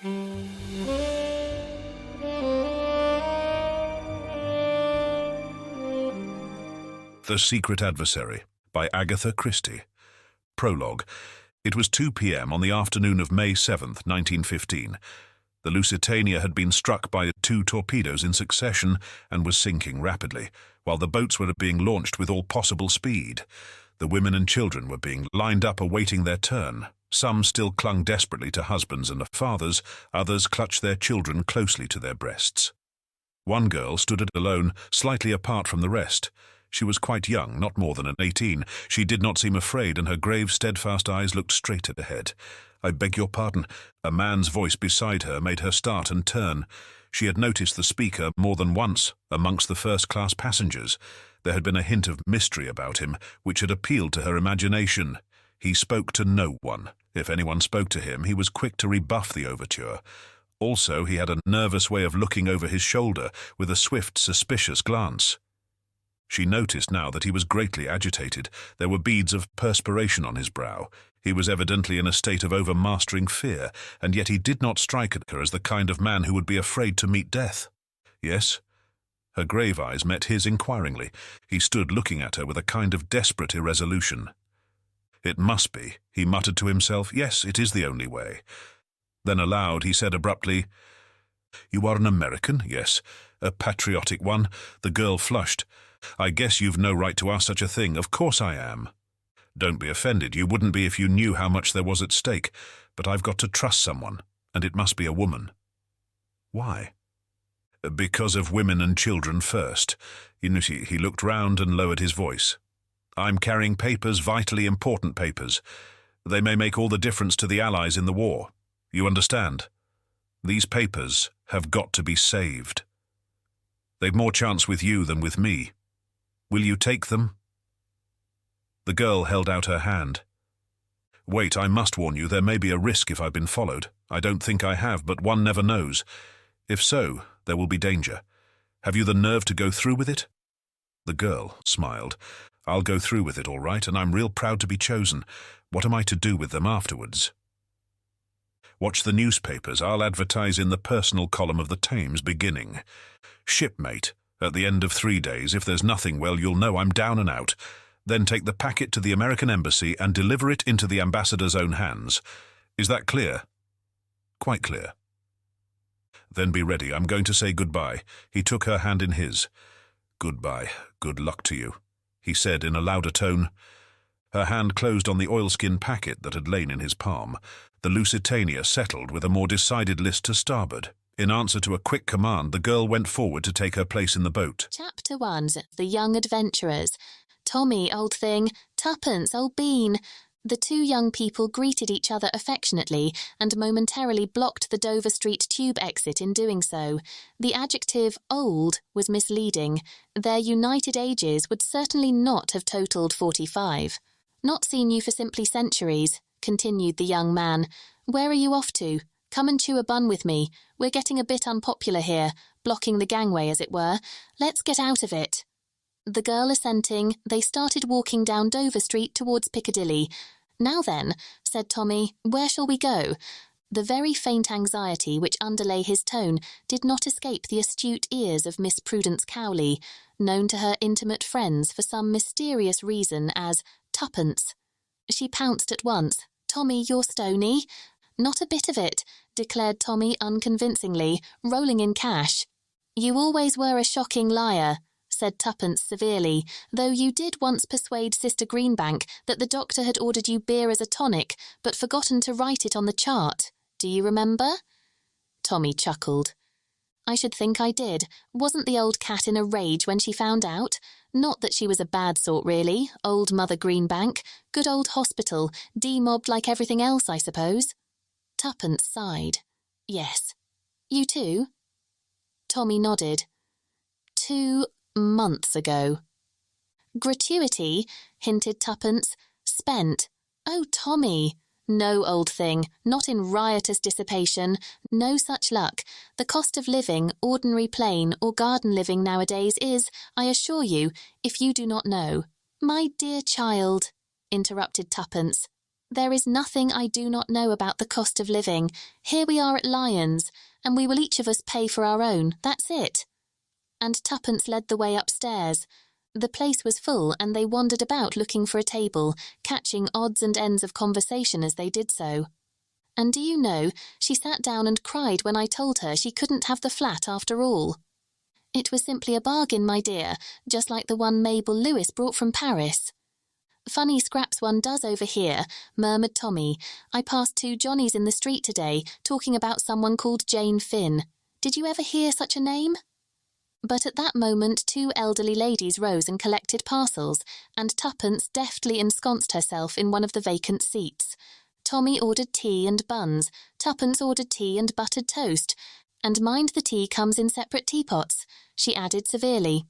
The Secret Adversary by Agatha Christie. Prologue. It was 2 p.m. on the afternoon of May 7th, 1915. The Lusitania had been struck by 2 torpedoes in succession and was sinking rapidly, while the boats were being launched with all possible speed. The women and children were being lined up awaiting their turn. Some still clung desperately to husbands and fathers, others clutched their children closely to their breasts. One girl stood alone, slightly apart from the rest. She was quite young, not more than 18. She did not seem afraid, and her grave, steadfast eyes looked straight ahead. "I beg your pardon." A man's voice beside her made her start and turn. She had noticed the speaker more than once amongst the first-class passengers. There had been a hint of mystery about him, which had appealed to her imagination. He spoke to no one. If anyone spoke to him, he was quick to rebuff the overture. Also, he had a nervous way of looking over his shoulder with a swift, suspicious glance. She noticed now that he was greatly agitated. There were beads of perspiration on his brow. He was evidently in a state of overmastering fear, and yet he did not strike at her as the kind of man who would be afraid to meet death. "Yes?" Her grave eyes met his inquiringly. He stood looking at her with a kind of desperate irresolution. "It must be," he muttered to himself. "Yes, it is the only way." Then aloud he said abruptly, "You are an American?" "Yes." "A patriotic one?" The girl flushed. "I guess you've no right to ask such a thing." "Of course I am." "Don't be offended. You wouldn't be if you knew how much there was at stake. But I've got to trust someone, and it must be a woman." "Why?" "Because of women and children first." He looked round and lowered his voice. "I'm carrying papers, vitally important papers. They may make all the difference to the Allies in the war. You understand? These papers have got to be saved. They've more chance with you than with me. Will you take them?" The girl held out her hand. "Wait, I must warn you, there may be a risk if I've been followed. I don't think I have, but one never knows. If so, there will be danger. Have you the nerve to go through with it?" The girl smiled. "I'll go through with it, all right, and I'm real proud to be chosen. What am I to do with them afterwards?" "Watch the newspapers. I'll advertise in the personal column of the Thames beginning. Shipmate. At the end of 3 days, if there's nothing, well, you'll know I'm down and out. Then take the packet to the American embassy and deliver it into the ambassador's own hands. Is that clear?" "Quite clear." "Then be ready. I'm going to say goodbye." He took her hand in his. "Goodbye. Good luck to you," he said in a louder tone. Her hand closed on the oilskin packet that had lain in his palm. The Lusitania settled with a more decided list to starboard. In answer to a quick command, the girl went forward to take her place in the boat. Chapter 1. The Young Adventurers. "Tommy, old thing. Tuppence, old bean." The 2 young people greeted each other affectionately and momentarily blocked the Dover Street tube exit in doing so. The adjective old was misleading. Their united ages would certainly not have totaled 45. "Not seen you for simply centuries," continued the young man. "Where are you off to? Come and chew a bun with me. We're getting a bit unpopular here, blocking the gangway, as it were. Let's get out of it." The girl assenting, they started walking down Dover Street towards Piccadilly. "Now then," said Tommy, "where shall we go?" The very faint anxiety which underlay his tone did not escape the astute ears of Miss Prudence Cowley, known to her intimate friends for some mysterious reason as Tuppence. She pounced at once. "Tommy, you're stony." "Not a bit of it," declared Tommy unconvincingly, rolling in cash. "You always were a shocking liar," said Tuppence severely, "though you did once persuade Sister Greenbank that the doctor had ordered you beer as a tonic, but forgotten to write it on the chart. Do you remember?" Tommy chuckled. "I should think I did. Wasn't the old cat in a rage when she found out? Not that she was a bad sort, really. Old Mother Greenbank. Good old hospital. Demobbed like everything else, I suppose." Tuppence sighed. "Yes." "You too?" Tommy nodded. 2 months ago." "Gratuity," hinted Tuppence. "Spent." "Oh, Tommy." "No, old thing. Not in riotous dissipation. No such luck. The cost of living, ordinary plain or garden living nowadays is, I assure you, if you do not know." "My dear child," interrupted Tuppence. There is nothing I do not know about the cost of living. Here we are at Lyons, and we will each of us pay for our own. That's it." And Tuppence led the way upstairs. The place was full, and they wandered about looking for a table, catching odds and ends of conversation as they did so. And do you know, she sat down and cried when I told her she couldn't have the flat after all. "It was simply a bargain, my dear, just like the one Mabel Lewis brought from Paris." "Funny scraps one does over here," murmured Tommy. "I passed two Johnnies in the street today, talking about someone called Jane Finn. Did you ever hear such a name?" But at that moment 2 elderly ladies rose and collected parcels, and Tuppence deftly ensconced herself in one of the vacant seats. Tommy ordered tea and buns, Tuppence ordered tea and buttered toast. "And mind the tea comes in separate teapots," she added severely.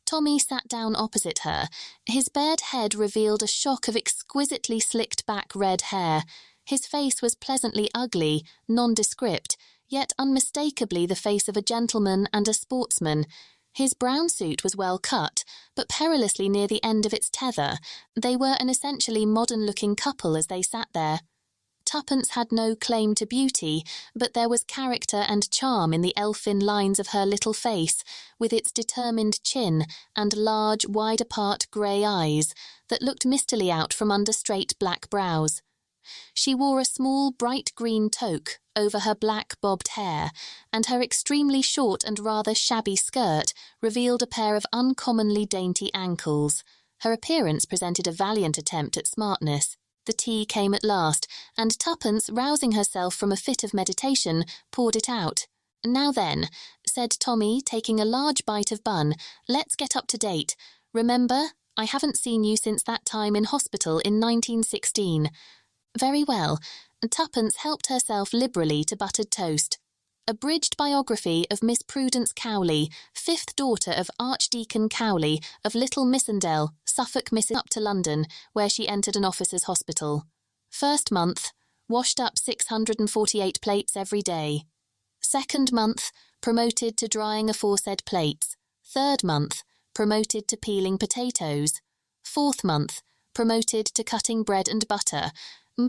Tommy sat down opposite her. His bared head revealed a shock of exquisitely slicked-back red hair. His face was pleasantly ugly, nondescript, yet unmistakably the face of a gentleman and a sportsman. His brown suit was well cut, but perilously near the end of its tether. They were an essentially modern-looking couple as they sat there. Tuppence had no claim to beauty, but there was character and charm in the elfin lines of her little face, with its determined chin and large, wide-apart grey eyes that looked mistily out from under straight black brows. She wore a small bright green toque over her black bobbed hair, and her extremely short and rather shabby skirt revealed a pair of uncommonly dainty ankles. Her appearance presented a valiant attempt at smartness. The tea came at last, and Tuppence, rousing herself from a fit of meditation, poured it out. "Now then," said Tommy, taking a large bite of bun, "let's get up to date. Remember, I haven't seen you since that time in hospital in 1916. "Very well." Tuppence helped herself liberally to buttered toast. "Abridged biography of Miss Prudence Cowley, 5th daughter of Archdeacon Cowley of Little Missendell, Suffolk, up to London, where she entered an officer's hospital. First month, washed up 648 plates every day. Second month, promoted to drying aforesaid plates. Third month, promoted to peeling potatoes. Fourth month, promoted to cutting bread and butter.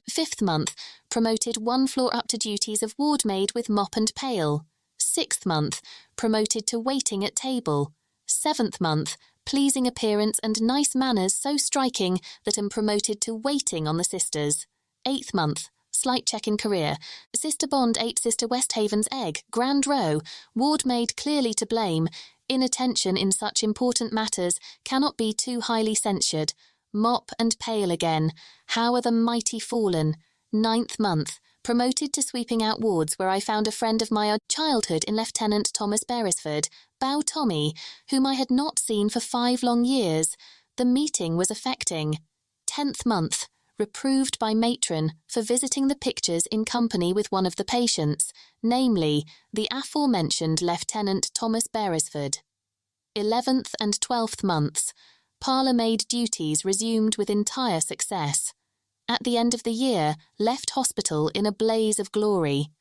Fifth month, promoted 1 floor up to duties of ward maid with mop and pail. Sixth month, promoted to waiting at table. Seventh month, pleasing appearance and nice manners so striking that am promoted to waiting on the sisters. Eighth month, slight check in career. Sister Bond ate Sister Westhaven's egg, grand row, ward maid clearly to blame. Inattention in such important matters cannot be too highly censured. Mop and pail again. How are the mighty fallen? Ninth month, promoted to sweeping out wards where I found a friend of my childhood in Lieutenant Thomas Beresford, Bow Tommy, whom I had not seen for 5 long years. The meeting was affecting. 10th month, reproved by matron for visiting the pictures in company with one of the patients, namely, the aforementioned Lieutenant Thomas Beresford. 11th and 12th months, parlour-maid duties resumed with entire success. At the end of the year, left hospital in a blaze of glory.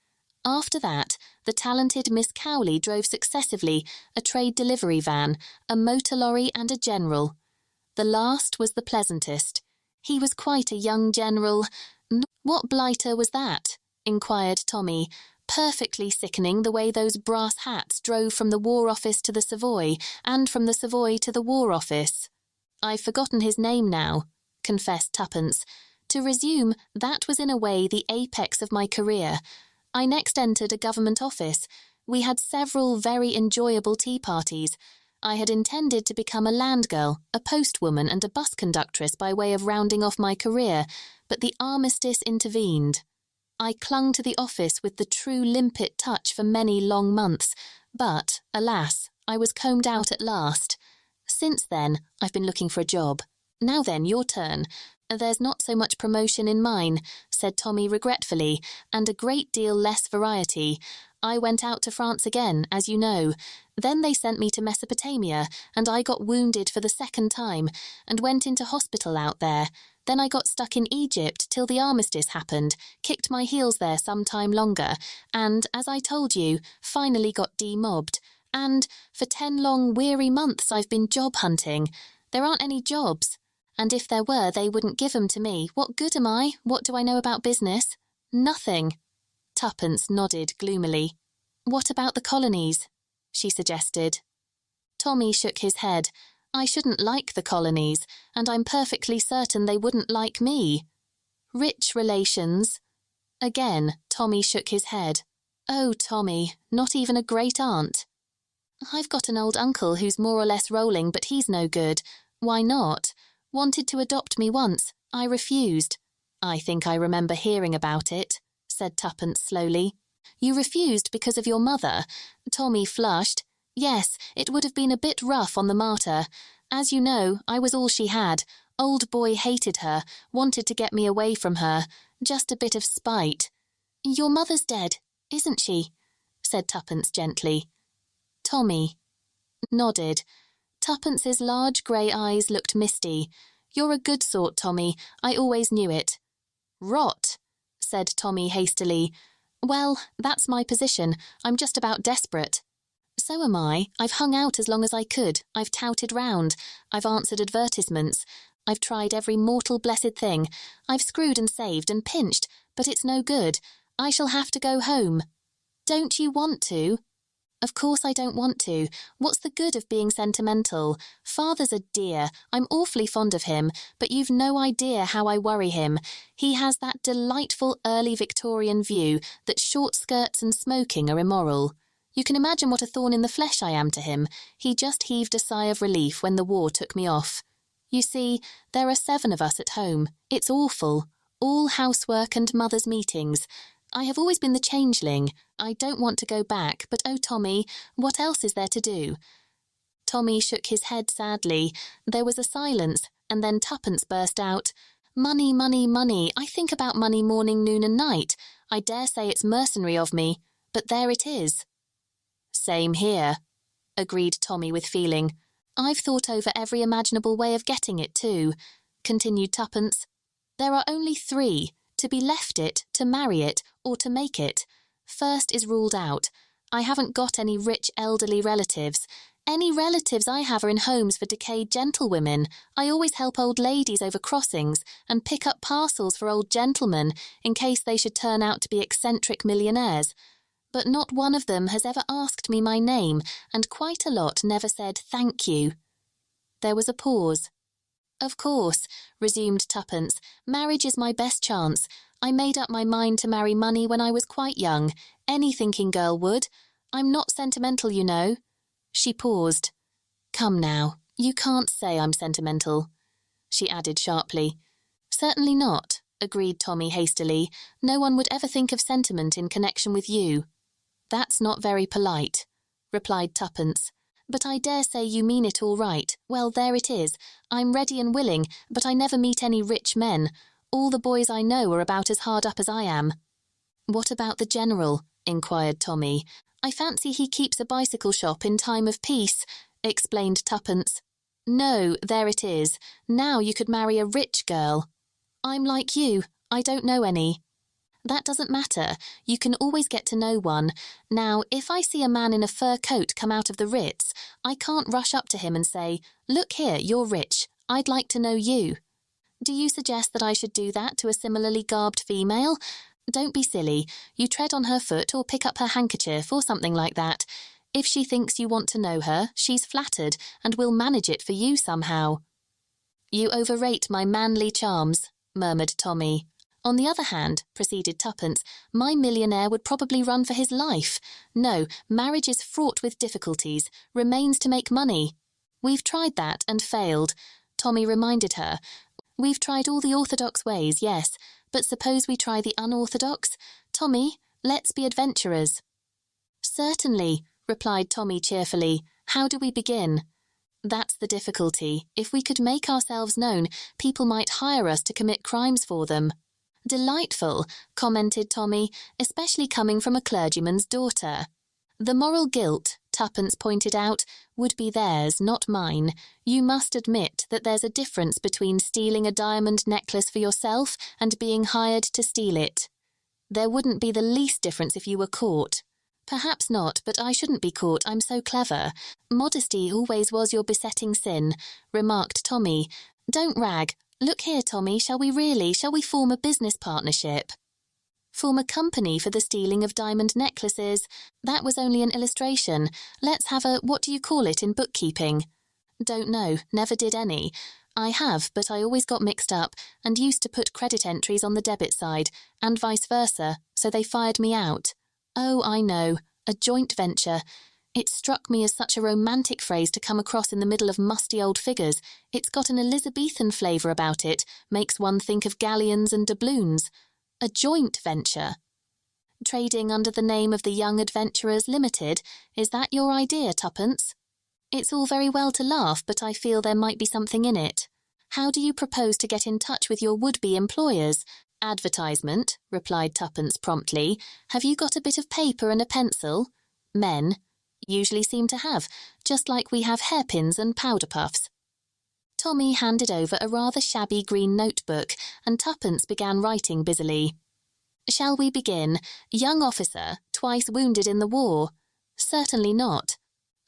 After that, the talented Miss Cowley drove successively a trade delivery van, a motor lorry and a general. The last was the pleasantest. He was quite a young general. "What blighter was that?" inquired Tommy. "Perfectly sickening the way those brass hats drove from the War Office to the Savoy, and from the Savoy to the War Office." "I've forgotten his name now," confessed Tuppence. "To resume, that was in a way the apex of my career. I next entered a government office. We had several very enjoyable tea parties. I had intended to become a land girl, a postwoman and a bus conductress by way of rounding off my career, but the armistice intervened. I clung to the office with the true limpet touch for many long months, but, alas, I was combed out at last. Since then, I've been looking for a job. Now then, your turn." "There's not so much promotion in mine," said Tommy regretfully, "and a great deal less variety. I went out to France again, as you know. Then they sent me to Mesopotamia, and I got wounded for the 2nd time, and went into hospital out there. Then I got stuck in Egypt till the armistice happened, kicked my heels there some time longer, and, as I told you, finally got demobbed. And for 10 long, weary months I've been job hunting. There aren't any jobs. And if there were, they wouldn't give 'em to me. What good am I? What do I know about business? Nothing. Tuppence nodded gloomily. What about the colonies? She suggested. Tommy shook his head. I shouldn't like the colonies, and I'm perfectly certain they wouldn't like me. Rich relations. Again, Tommy shook his head. Oh, Tommy, not even a great-aunt. I've got an old uncle who's more or less rolling, but he's no good. Why not? Wanted to adopt me once. I refused. I think I remember hearing about it, said Tuppence slowly. You refused because of your mother? Tommy flushed. Yes, it would have been a bit rough on the martyr. As you know, I was all she had. Old boy hated her, wanted to get me away from her. Just a bit of spite. Your mother's dead, isn't she? Said Tuppence gently. Tommy nodded. Tuppence's large grey eyes looked misty. You're a good sort, Tommy. I always knew it. Rot, said Tommy hastily. Well, that's my position. I'm just about desperate. So am I. I've hung out as long as I could. I've touted round. I've answered advertisements. I've tried every mortal blessed thing. I've screwed and saved and pinched, but it's no good. I shall have to go home. Don't you want to? Of course I don't want to. What's the good of being sentimental? Father's a dear. I'm awfully fond of him, but you've no idea how I worry him. He has that delightful early Victorian view that short skirts and smoking are immoral. You can imagine what a thorn in the flesh I am to him. He just heaved a sigh of relief when the war took me off. You see, there are 7 of us at home. It's awful. All housework and mother's meetings. I have always been the changeling. I don't want to go back, but oh, Tommy, what else is there to do? Tommy shook his head sadly. There was a silence, and then Tuppence burst out. Money, money, money. I think about money morning, noon and night. I dare say it's mercenary of me, but there it is. Same here, agreed Tommy with feeling. I've thought over every imaginable way of getting it too, continued Tuppence. There are only 3. To be left it, to marry it, or to make it. First is ruled out. I haven't got any rich elderly relatives. Any relatives I have are in homes for decayed gentlewomen. I always help old ladies over crossings and pick up parcels for old gentlemen in case they should turn out to be eccentric millionaires. But not one of them has ever asked me my name, and quite a lot never said thank you. There was a pause. Of course, resumed Tuppence, marriage is my best chance. I made up my mind to marry money when I was quite young. Any thinking girl would. I'm not sentimental, you know. She paused. Come now, you can't say I'm sentimental, she added sharply. Certainly not, agreed Tommy hastily. No one would ever think of sentiment in connection with you. That's not very polite, replied Tuppence. But I dare say you mean it all right. Well, there it is. I'm ready and willing, but I never meet any rich men. All the boys I know are about as hard up as I am. What about the General? Inquired Tommy. I fancy he keeps a bicycle shop in time of peace, explained Tuppence. No, there it is. Now you could marry a rich girl. I'm like you. I don't know any. That doesn't matter. You can always get to know one. Now, if I see a man in a fur coat come out of the Ritz, I can't rush up to him and say, Look here, you're rich. I'd like to know you. Do you suggest that I should do that to a similarly garbed female? Don't be silly. You tread on her foot or pick up her handkerchief or something like that. If she thinks you want to know her, she's flattered and will manage it for you somehow. You overrate my manly charms, murmured Tommy. On the other hand, proceeded Tuppence, my millionaire would probably run for his life. No, marriage is fraught with difficulties, remains to make money. We've tried that and failed, Tommy reminded her. We've tried all the orthodox ways, yes, but suppose we try the unorthodox? Tommy, let's be adventurers. Certainly, replied Tommy cheerfully. How do we begin? That's the difficulty. If we could make ourselves known, people might hire us to commit crimes for them. Delightful, commented Tommy, especially coming from a clergyman's daughter. The moral guilt, Tuppence pointed out, would be theirs, not mine. You must admit that there's a difference between stealing a diamond necklace for yourself and being hired to steal it. There wouldn't be the least difference if you were caught. Perhaps not, but I shouldn't be caught, I'm so clever. Modesty always was your besetting sin, remarked Tommy. Don't rag. Look here, Tommy, shall we form a business partnership? Form a company for the stealing of diamond necklaces? That was only an illustration. Let's have a, what do you call it in bookkeeping? Don't know, never did any. I have, but I always got mixed up and used to put credit entries on the debit side, and vice versa, so they fired me out. Oh, I know, a joint venture. It struck me as such a romantic phrase to come across in the middle of musty old figures. It's got an Elizabethan flavour about it, makes one think of galleons and doubloons. A joint venture. Trading under the name of the Young Adventurers Limited, is that your idea, Tuppence? It's all very well to laugh, but I feel there might be something in it. How do you propose to get in touch with your would-be employers? Advertisement, replied Tuppence promptly. Have you got a bit of paper and a pencil? Men usually seem to have, just like we have hairpins and powder puffs. Tommy handed over a rather shabby green notebook, and Tuppence began writing busily. Shall we begin? Young officer, twice wounded in the war. Certainly not.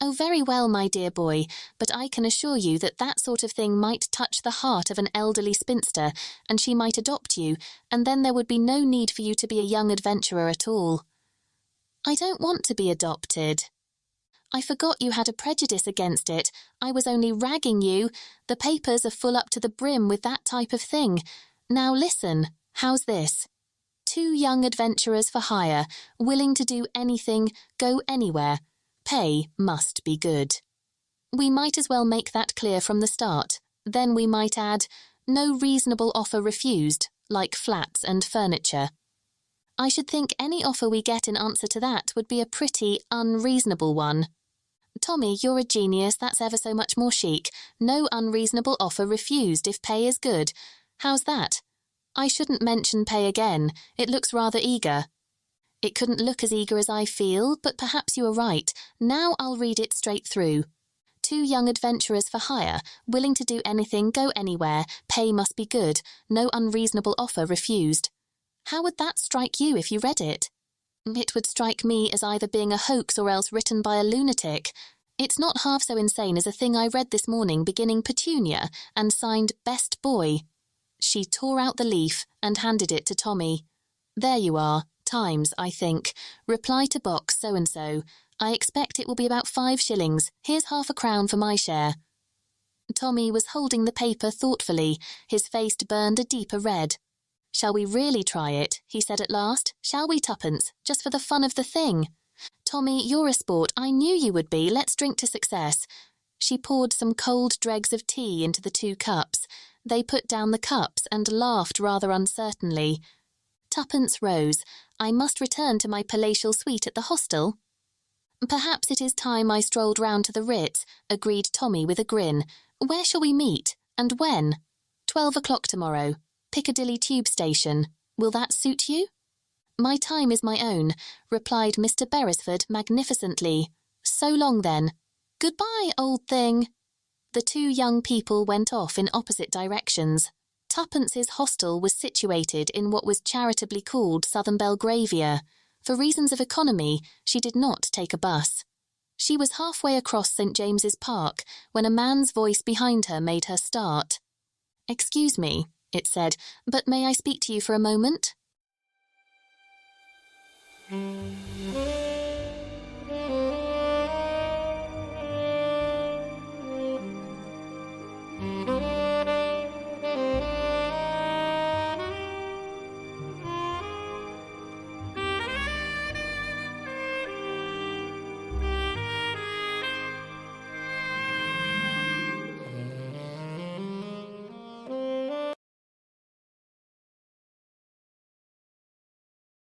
Oh, very well, my dear boy, but I can assure you that that sort of thing might touch the heart of an elderly spinster, and she might adopt you, and then there would be no need for you to be a young adventurer at all. I don't want to be adopted. I forgot you had a prejudice against it. I was only ragging you. The papers are full up to the brim with that type of thing. Now listen, how's this? 2 young adventurers for hire, willing to do anything, go anywhere. Pay must be good. We might as well make that clear from the start. Then we might add, no reasonable offer refused, like flats and furniture. I should think any offer we get in answer to that would be a pretty unreasonable one. Tommy, you're a genius, that's ever so much more chic. No unreasonable offer refused if pay is good. How's that? I shouldn't mention pay again. It looks rather eager. It couldn't look as eager as I feel, but perhaps you are right. Now I'll read it straight through. 2 young adventurers for hire, willing to do anything, go anywhere, pay must be good, no unreasonable offer refused. How would that strike you if you read it? It would strike me as either being a hoax or else written by a lunatic. It's not half so insane as a thing I read this morning beginning Petunia and signed Best Boy. She tore out the leaf and handed it to Tommy. There you are. Times, I think. Reply to box so-and-so. I expect it will be about 5 shillings. Here's half a crown for my share. Tommy was holding the paper thoughtfully. His face burned a deeper red. Shall we really try it? He said at last. Shall we, Tuppence? Just for the fun of the thing. Tommy, you're a sport. I knew you would be. Let's drink to success. She poured some cold dregs of tea into the 2 cups. They put down the cups and laughed rather uncertainly. Tuppence rose. I must return to my palatial suite at the hostel. Perhaps it is time I strolled round to the Ritz, agreed Tommy with a grin. Where shall we meet? And when? 12 o'clock tomorrow. Piccadilly Tube Station. Will that suit you? My time is my own, replied Mr. Beresford magnificently. So long then. Goodbye, old thing. The 2 young people went off in opposite directions. Tuppence's hostel was situated in what was charitably called Southern Belgravia. For reasons of economy, she did not take a bus. She was halfway across St. James's Park when a man's voice behind her made her start. Excuse me, it said, but may I speak to you for a moment?